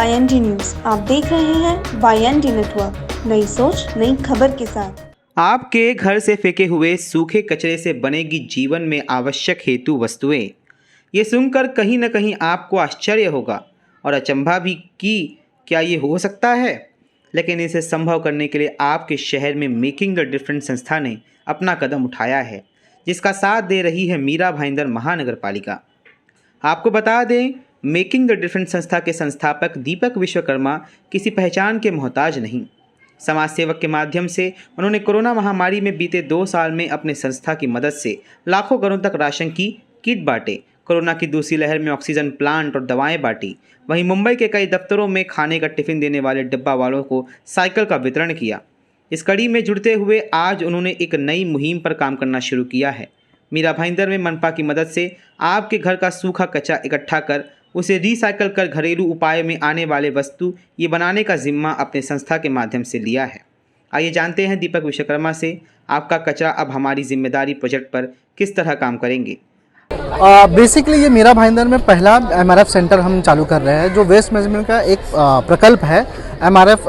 YND news. आप देख रहे हैं YND नेटवर्क, नई सोच नई खबर के साथ। आपके घर से फेंके हुए सूखे कचरे से बनेगी जीवन में आवश्यक हेतु वस्तुएं। ये सुनकर कहीं न कहीं आपको आश्चर्य होगा और अचंभा भी कि क्या ये हो सकता है। लेकिन इसे संभव करने के लिए आपके शहर में मेकिंग द डिफरेंस संस्था ने अपना कदम उठाया है, जिसका साथ दे रही है मीरा भाईंदर महानगर पालिका। आपको बता दें, मेकिंग द डिफरेंस संस्था के संस्थापक दीपक विश्वकर्मा किसी पहचान के मोहताज नहीं। समाज सेवक के माध्यम से उन्होंने कोरोना महामारी में बीते 2 साल में अपने संस्था की मदद से लाखों घरों तक राशन की किट बांटे, कोरोना की दूसरी लहर में ऑक्सीजन प्लांट और दवाएं बांटी। वहीं मुंबई के कई दफ्तरों में खाने का टिफिन देने वाले डिब्बा वालों को साइकिल का वितरण किया। इस कड़ी में जुड़ते हुए आज उन्होंने एक नई मुहिम पर काम करना शुरू किया है। मीरा भाईंदर में मनपा की मदद से आपके घर का सूखा कचरा इकट्ठा कर उसे रिसाइकल कर घरेलू उपाय में आने वाले वस्तु ये बनाने का जिम्मा अपने संस्था के माध्यम से लिया है। आइए जानते हैं दीपक विश्वकर्मा से, आपका कचरा अब हमारी जिम्मेदारी प्रोजेक्ट पर किस तरह काम करेंगे। बेसिकली ये मीरा भाईंदर में पहला MRF सेंटर हम चालू कर रहे हैं, जो वेस्ट मैनेजमेंट का एक प्रकल्प है। MRF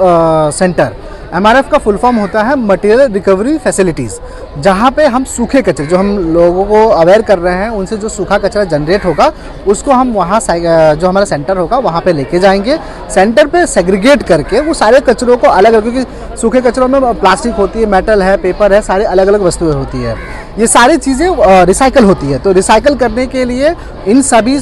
सेंटर, MRF का फुल फॉर्म होता है मटेरियल रिकवरी फैसिलिटीज़, जहाँ पे हम सूखे कचरे जो हम लोगों को अवेयर कर रहे हैं, उनसे जो सूखा कचरा जनरेट होगा उसको हम वहाँ जो हमारा सेंटर होगा वहाँ पे लेके जाएंगे। सेंटर पे सेग्रीगेट करके वो सारे कचरों को अलग अलग, क्योंकि सूखे कचरों में प्लास्टिक होती है, मेटल है, पेपर है, सारे अलग अलग वस्तुएं होती है, ये सारी चीज़ें रिसाइकल होती है। तो रिसाइकल करने के लिए इन सभी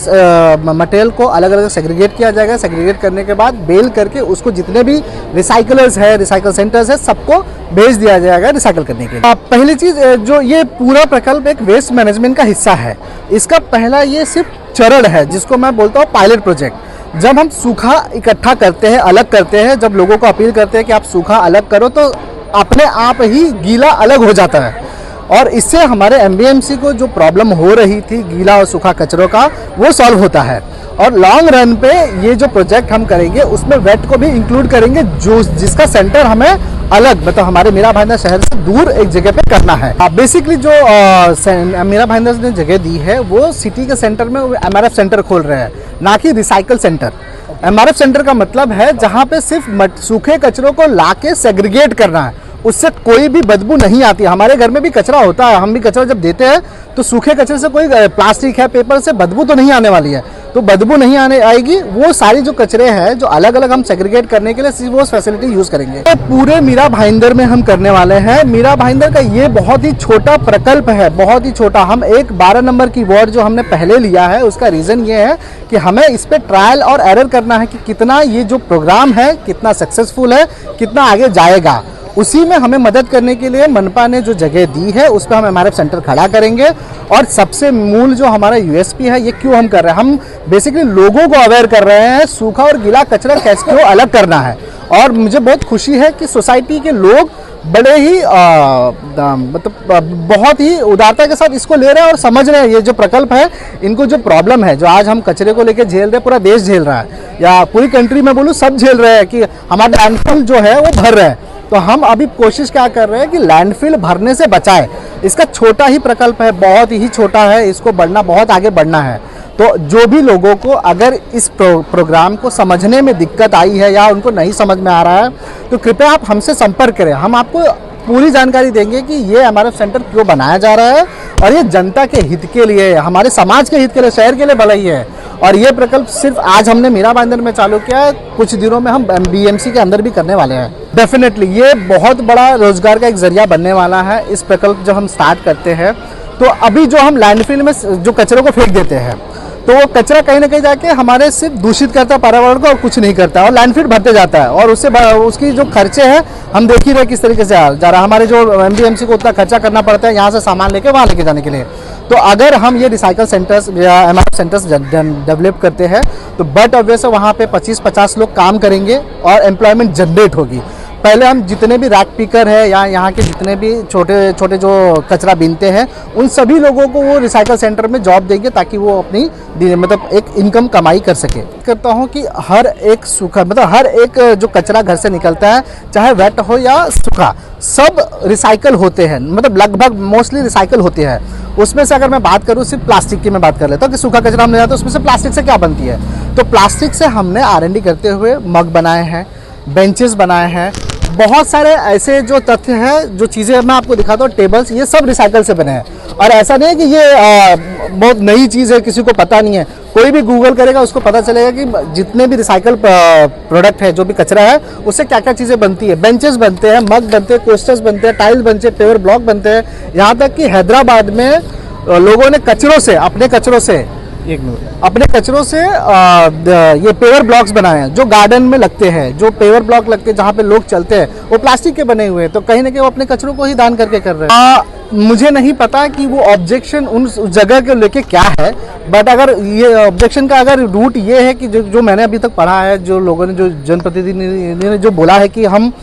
मटेरियल को अलग अलग सेग्रीगेट किया जाएगा। सेग्रीगेट करने के बाद बेल करके उसको जितने भी रिसाइकलर्स है, रिसाइकल सेंटर्स है, सबको भेज दिया जाएगा रिसाइकल करने के लिए। पहली चीज़, जो ये पूरा प्रकल्प एक वेस्ट मैनेजमेंट का हिस्सा है, इसका पहला ये सिर्फ चरण है जिसको मैं बोलता हूँ पायलट प्रोजेक्ट। जब हम सूखा इकट्ठा करते हैं, अलग करते हैं, जब लोगों को अपील करते हैं कि आप सूखा अलग करो, तो अपने आप ही गीला अलग हो जाता है और इससे हमारे MBMC को जो प्रॉब्लम हो रही थी गीला और सूखा कचरों का, वो सॉल्व होता है। और लॉन्ग रन पे ये जो प्रोजेक्ट हम करेंगे उसमें वेट को भी इंक्लूड करेंगे, जो जिसका सेंटर हमें अलग, मतलब हमारे मीरा भाईंदर शहर से दूर एक जगह पे करना है। बेसिकली जो मीरा भाईंदर ने जगह दी है वो सिटी के सेंटर में MRF सेंटर खोल रहे हैं, ना कि रिसाइकल सेंटर। MRF सेंटर का मतलब है जहाँ पे सिर्फ सूखे कचरों को लाके सेग्रीगेट करना है, उससे कोई भी बदबू नहीं आती। हमारे घर में भी कचरा होता है, हम भी कचरा जब देते हैं तो सूखे कचरे से कोई प्लास्टिक है, पेपर से बदबू तो नहीं आने वाली है, तो बदबू नहीं आने आएगी। वो सारी जो कचरे हैं जो अलग अलग हम सेग्रीगेट करने के लिए सिर्फ वो फैसिलिटी यूज करेंगे। तो पूरे मीरा भाईंदर में हम करने वाले हैं। मीरा भाईंदर का ये बहुत ही छोटा प्रकल्प है, बहुत ही छोटा। हम एक 12 नंबर की वार्ड जो हमने पहले लिया है, उसका रीजन ये है कि हमें इस पे ट्रायल और एरर करना है कि कितना ये जो प्रोग्राम है कितना सक्सेसफुल है, कितना आगे जाएगा। उसी में हमें मदद करने के लिए मनपा ने जो जगह दी है उस पर हम MRF सेंटर खड़ा करेंगे। और सबसे मूल जो हमारा USP है, ये क्यों हम कर रहे हैं, हम बेसिकली लोगों को अवेयर कर रहे हैं सूखा और गीला कचरा कैसे क्यों अलग करना है। और मुझे बहुत खुशी है कि सोसाइटी के लोग बड़े ही मतलब बहुत ही उदारता के साथ इसको ले रहे हैं और समझ रहे हैं ये जो प्रकल्प है, इनको जो प्रॉब्लम है, जो आज हम कचरे को लेकर झेल रहे हैं, पूरा देश झेल रहा है या पूरी कंट्री में बोलूँ सब झेल रहे हैं कि हमारे लैंडफिल जो है वो भर रहे हैं। तो हम अभी कोशिश क्या कर रहे हैं कि लैंडफिल भरने से बचाए। इसका छोटा ही प्रकल्प है, बहुत ही छोटा है, इसको बहुत आगे बढ़ना है। तो जो भी लोगों को अगर इस प्रोग्राम को समझने में दिक्कत आई है या उनको नहीं समझ में आ रहा है, तो कृपया आप हमसे संपर्क करें। हम आपको पूरी जानकारी देंगे कि ये MRF सेंटर क्यों बनाया जा रहा है और ये जनता के हित के लिए, हमारे समाज के हित के लिए, शहर के लिए भला ही है। और ये प्रकल्प सिर्फ आज हमने मीरा भाईंदर में चालू किया है, कुछ दिनों में हम BMC के अंदर भी करने वाले हैं। डेफिनेटली ये बहुत बड़ा रोजगार का एक जरिया बनने वाला है। इस प्रकल्प जब हम स्टार्ट करते हैं तो अभी जो हम लैंडफिल में जो कचरों को फेंक देते हैं, तो वो कचरा कहीं ना कहीं जाके हमारे सिर्फ दूषित करता है पर्यावरण को और कुछ नहीं करता है, और लैंडफिल भरते जाता है और उससे उसकी जो खर्चे हैं हम देख ही रहे किस तरीके से जा रहा है। हमारे जो MBMC को उतना खर्चा करना पड़ता है यहाँ से सामान लेके वहाँ लेके जाने के लिए। तो अगर हम ये रिसाइकल सेंटर्स या MRF सेंटर्स डेवलप करते हैं तो बट ऑब्वियस वहाँ पे 25-50 लोग काम करेंगे और एम्प्लॉयमेंट जनरेट होगी। पहले हम जितने भी रैक पिकर है या यहाँ के जितने भी छोटे छोटे जो कचरा बीनते हैं उन सभी लोगों को वो रिसाइकल सेंटर में जॉब देंगे ताकि वो अपनी मतलब एक इनकम कमाई कर सके। करता हूँ कि हर एक सूखा मतलब हर एक जो कचरा घर से निकलता है चाहे वेट हो या सूखा सब रिसाइकल होते हैं, मतलब लगभग मोस्टली रिसाइकल होते हैं। उसमें से अगर मैं बात करूँ सिर्फ प्लास्टिक की मैं बात कर लेता हूँ कि सूखा कचरा हम ले जाते हैं उसमें से प्लास्टिक से क्या बनती है। तो प्लास्टिक से हमने R&D करते हुए मग बनाए हैं, बेंचेस बनाए हैं, बहुत सारे ऐसे जो तथ्य हैं जो चीज़ें मैं आपको दिखाता हूँ, टेबल्स, ये सब रिसाइकल से बने हैं। और ऐसा नहीं है कि ये बहुत नई चीज़ है किसी को पता नहीं है, कोई भी गूगल करेगा उसको पता चलेगा कि जितने भी रिसाइकल प्रोडक्ट है जो भी कचरा है उससे क्या क्या चीज़ें बनती है। बेंचेस बनते हैं, मग बनते हैं, कोस्टर्स बनते हैं, टाइल बनते हैं, पेवर ब्लॉक बनते हैं। यहाँ तक कि हैदराबाद में लोगों ने कचरों से अपने कचरों से ये पेवर ब्लॉक्स बनाए हैं जो गार्डन में लगते हैं, जो पेवर ब्लॉक लगते हैं जहाँ पे लोग चलते हैं वो प्लास्टिक के बने हुए हैं। तो कहीं ना कहीं वो अपने कचरों को ही दान करके कर रहे हैं। मुझे नहीं पता कि वो ऑब्जेक्शन उस जगह के लेके क्या है, बट अगर ये ऑब्जेक्शन का अगर रूट ये है कि जो मैंने अभी तक पढ़ा है, जो लोगों ने, जो जनप्रतिनिधि ने जो बोला है कि हम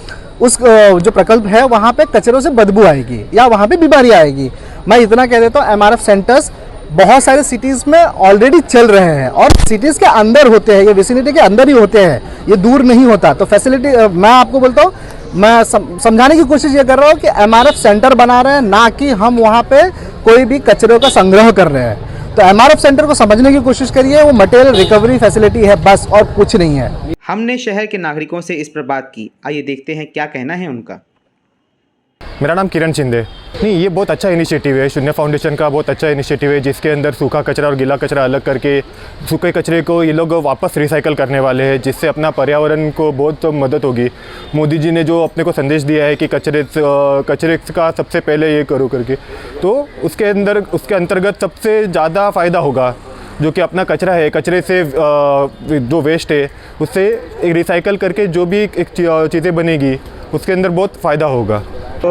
उस जो प्रकल्प है वहाँ पे कचरों से बदबू आएगी या वहाँ पे बीमारी आएगी। मैं इतना कह देता हूँ MRF सेंटर्स बहुत सारे सिटीज़ में ऑलरेडी चल रहे हैं और सिटीज़ के अंदर होते हैं, ये विसिनिटी के अंदर ही होते हैं, ये दूर नहीं होता। तो फैसिलिटी मैं आपको बोलता हूँ, मैं समझाने की कोशिश ये कर रहा हूँ कि MRF सेंटर बना रहे हैं, ना कि हम वहाँ पे कोई भी कचरों का संग्रह कर रहे हैं। तो MRF सेंटर को समझने की कोशिश करिए, वो मटेरियल रिकवरी फैसिलिटी है बस, और कुछ नहीं है। हमने शहर के नागरिकों से इस पर बात की, आइए देखते हैं क्या कहना है उनका। मेरा नाम किरण शिंदे। नहीं, ये बहुत अच्छा इनिशिएटिव है, शून्य फाउंडेशन का बहुत अच्छा इनिशिएटिव है, जिसके अंदर सूखा कचरा और गीला कचरा अलग करके सूखे कचरे को ये लोग वापस रिसाइकल करने वाले हैं, जिससे अपना पर्यावरण को बहुत मदद होगी। मोदी जी ने जो अपने को संदेश दिया है कि कचरे का सबसे पहले ये करो करके, तो उसके अंतर्गत सबसे ज़्यादा फ़ायदा होगा जो कि अपना कचरा है, कचरे से जो वेस्ट है उससे एक रिसाइकल करके जो भी एक चीज़ें बनेगी उसके अंदर बहुत फ़ायदा होगा। तो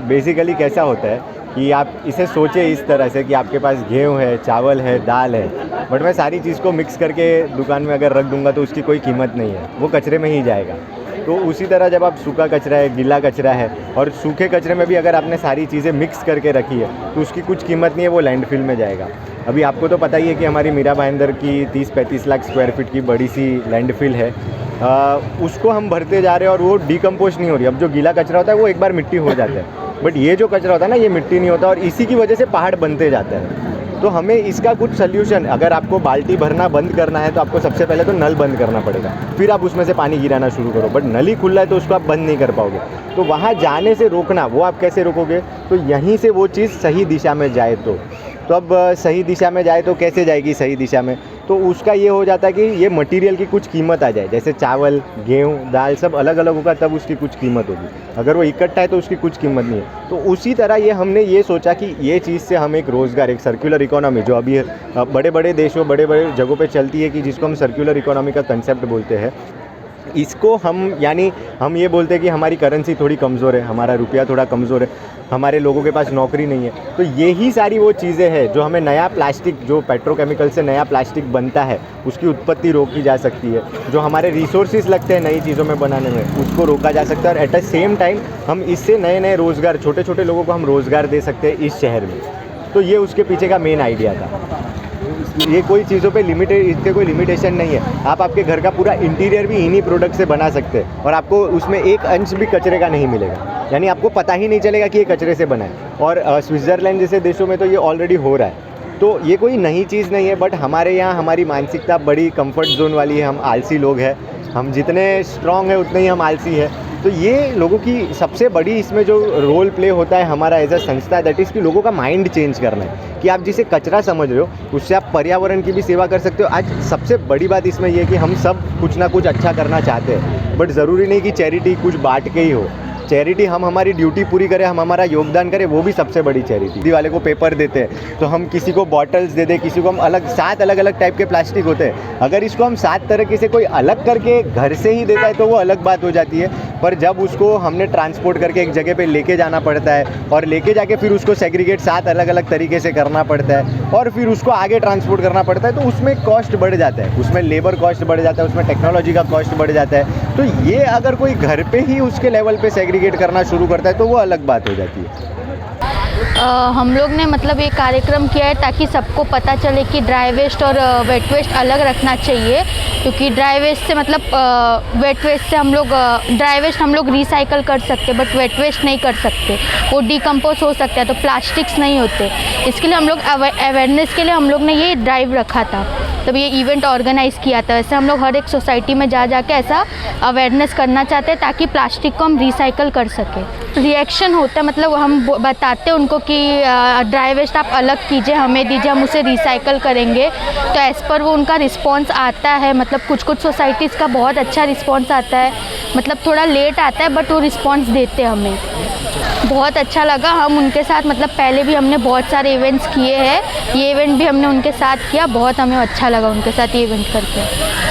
बेसिकली कैसा होता है कि आप इसे सोचें इस तरह से कि आपके पास गेहूँ है, चावल है, दाल है, बट मैं सारी चीज़ को मिक्स करके दुकान में अगर रख दूंगा तो उसकी कोई कीमत नहीं है, वो कचरे में ही जाएगा। तो उसी तरह जब आप सूखा कचरा है, गीला कचरा है, और सूखे कचरे में भी अगर आपने सारी चीज़ें मिक्स करके रखी है तो उसकी कुछ कीमत नहीं है, वो लैंडफिल में जाएगा। अभी आपको तो पता ही है कि हमारी मीरा भाईंदर की 30-35 लाख स्क्वायर फीट की बड़ी सी लैंडफिल है, उसको हम भरते जा रहे हैं और वो डिकम्पोज नहीं हो रही। अब जो गीला कचरा होता है वो एक बार मिट्टी हो जाता है, बट ये जो कचरा होता है ना, ये मिट्टी नहीं होता, और इसी की वजह से पहाड़ बनते जाते हैं। तो हमें इसका कुछ सल्यूशन, अगर आपको बाल्टी भरना बंद करना है तो आपको सबसे पहले तो नल बंद करना पड़ेगा, फिर आप उसमें से पानी गिराना शुरू करो। बट नल ही खुला है तो उसको आप बंद नहीं कर पाओगे। तो वहाँ जाने से रोकना, वो आप कैसे रोकोगे? तो यहीं से वो चीज़ सही दिशा में जाए। तो अब सही दिशा में जाए तो कैसे जाएगी सही दिशा में? तो उसका ये हो जाता है कि ये मटेरियल की कुछ कीमत आ जाए, जैसे चावल, गेहूँ, दाल सब अलग अलग होगा तब उसकी कुछ कीमत होगी, अगर वो इकट्ठा है तो उसकी कुछ कीमत नहीं है। तो उसी तरह हमने ये सोचा कि ये चीज़ से हम एक रोज़गार, एक सर्कुलर इकोनॉमी जो अभी बड़े बड़े देशों, बड़े बड़े जगहों पे चलती है, कि जिसको हम सर्कुलर इकोनॉमी का कंसेप्ट बोलते हैं, इसको हम ये बोलते हैं कि हमारी करेंसी थोड़ी कमज़ोर है, हमारा रुपया थोड़ा कमज़ोर है, हमारे लोगों के पास नौकरी नहीं है। तो यही सारी वो चीज़ें हैं जो हमें नया प्लास्टिक, जो पेट्रोकेमिकल से नया प्लास्टिक बनता है उसकी उत्पत्ति रोकी जा सकती है। जो हमारे रिसोर्सेज लगते हैं नई चीज़ों में बनाने में, उसको रोका जा सकता है। और एट द सेम टाइम हम इससे नए नए रोज़गार, छोटे छोटे लोगों को हम रोज़गार दे सकते हैं इस शहर में। तो ये उसके पीछे का मेन आइडिया था। ये कोई चीज़ों पे इसके कोई लिमिटेशन नहीं है। आप आपके घर का पूरा इंटीरियर भी इन्हीं प्रोडक्ट से बना सकते हैं और आपको उसमें एक अंश भी कचरे का नहीं मिलेगा, यानी आपको पता ही नहीं चलेगा कि ये कचरे से बना है। और स्विट्ज़रलैंड जैसे देशों में तो ये ऑलरेडी हो रहा है। तो ये कोई नई चीज़ नहीं है, बट हमारे यहाँ हमारी मानसिकता बड़ी कंफर्ट जोन वाली है। हम आलसी लोग हैं, हम जितने स्ट्रॉन्ग हैं उतने ही हम आलसी हैं। तो ये लोगों की सबसे बड़ी इसमें जो रोल प्ले होता है हमारा एज अ संस्था, दैट इज़ कि लोगों का माइंड चेंज करना है, कि आप जिसे कचरा समझ रहे हो उससे आप पर्यावरण की भी सेवा कर सकते हो। आज सबसे बड़ी बात इसमें यह है कि हम सब कुछ ना कुछ अच्छा करना चाहते हैं, बट ज़रूरी नहीं कि चैरिटी कुछ बांट के ही हो। चैरिटी हम हमारी ड्यूटी पूरी करें, हम हमारा योगदान करें, वो भी सबसे बड़ी चैरिटी। दी वाले को पेपर देते हैं तो हम किसी को बॉटल्स दे दें, किसी को हम 7 अलग अलग टाइप के प्लास्टिक होते हैं, अगर इसको हम 7 तरह से कोई अलग करके घर से ही देता है तो वो अलग बात हो जाती है। पर जब उसको हमने ट्रांसपोर्ट करके एक जगह पे लेके जाना पड़ता है और लेके जाके फिर उसको सेग्रीगेट 7 अलग अलग तरीके से करना पड़ता है और फिर उसको आगे ट्रांसपोर्ट करना पड़ता है, तो उसमें कॉस्ट बढ़ जाता है, उसमें लेबर कॉस्ट बढ़ जाता है, उसमें टेक्नोलॉजी का कॉस्ट बढ़ जाता है। तो ये अगर कोई घर पे ही उसके लेवल पे सेग्रीगेट करना शुरू करता है तो वो अलग बात हो जाती है। हम लोग ने मतलब ये कार्यक्रम किया है ताकि सबको पता चले कि ड्राई वेस्ट और वेट वेस्ट अलग रखना चाहिए, क्योंकि ड्राई वेस्ट से मतलब वेट वेस्ट से हम लोग ड्राई वेस्ट हम लोग रिसाइकल कर सकते, बट वेट वेस्ट नहीं कर सकते, वो डिकम्पोज हो सकता है, तो प्लास्टिक्स नहीं होते। इसके लिए हम लोग अवेयरनेस के लिए हम लोग ने ये ड्राइव रखा था, तब ये इवेंट ऑर्गेनाइज़ किया था। वैसे हम लोग हर एक सोसाइटी में जा के ऐसा अवेयरनेस करना चाहते हैं ताकि प्लास्टिक को हम रिसाइकल कर सकें। रिएक्शन होता है, मतलब हम बताते हैं उनको कि ड्राई वेस्ट आप अलग कीजिए, हमें दीजिए, हम उसे रिसाइकल करेंगे, तो एज़ पर वो उनका रिस्पांस आता है। मतलब कुछ सोसाइटीज़ का बहुत अच्छा रिस्पांस आता है, मतलब थोड़ा लेट आता है बट वो रिस्पांस देते हैं हमें। बहुत अच्छा लगा, हम उनके साथ मतलब पहले भी हमने बहुत सारे इवेंट्स किए हैं, ये इवेंट भी हमने उनके साथ किया, बहुत हमें अच्छा लगा उनके साथ ये इवेंट करके।